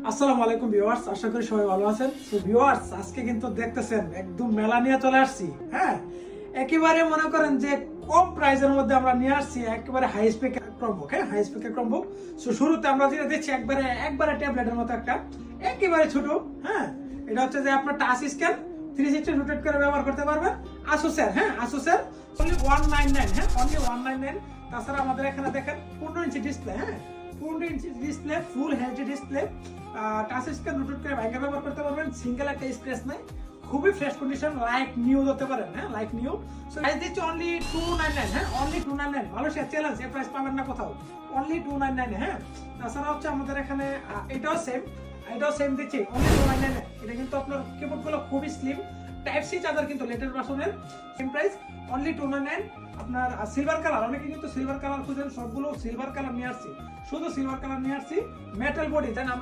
আসসালামু আলাইকুম ভিউয়ার্স, আশা করি সবাই ভালো আছেন। সো ভিউয়ার্স, আজকে কিন্তু দেখতেছেন একদম মেলা নিয়ে চলে আসছি। হ্যাঁ, একেবারে মনে করেন যে কম প্রাইসের মধ্যে আমরা নিয়ে আসছি একেবারে হাই স্পেক ক্রমবুক। হ্যাঁ, হাই স্পেকের ক্রমবুক। সো শুরুতে আমরা যেটা দিচ্ছি একবারে ট্যাবলেটের মতো একটা একেবারে ছোট। হ্যাঁ, এটা হচ্ছে যে আপনার টাচ স্ক্যান 360 রোটেট করে ব্যবহার করতে পারবেন। আসুসের, হ্যাঁ আসুসের অনলি 199। হ্যাঁ, অনলি 199। তাছাড়া আমাদের এখানে দেখেন 15 ইঞ্চি ডিসপ্লে। হ্যাঁ, 15 inch display, full healthy display, touch screen rotate করে ভাইঙ্গা ব্যবহার করতে পারবেন। সিঙ্গেল একটা স্ক্র্যাচ নাই, খুবই ফ্রেশ কন্ডিশন, লাইক নিউ ধরতে পারেন। হ্যাঁ, লাইক নিউ। সো প্রাইস দিচ্ছি অনলি 299। হ্যাঁ, অনলি 299। মালয়েশিয়া চ্যালেঞ্জ, এই প্রাইস পাবেন না কোথাও, অনলি 299। হ্যাঁ, তাছাড়া হচ্ছে আমাদের এখানে এটাও সেম দিচ্ছি অনলি 299। এটা কিন্তু আপনার কিবোর্ড গুলো খুবই স্লিম, টাইপ সি চার্জার কিন্তু লেটেস্ট ভার্সনের, সেম প্রাইস অনলি 299। আপনার সিলভার কালার, অনেকে কিন্তু সিলভার কালার খুঁজেন, সবগুলো সিলভার কালার নিয়ে আসছি, শুধু সিলভার কালার নিয়ে আসছি। মেটাল বডি, দেন আমরা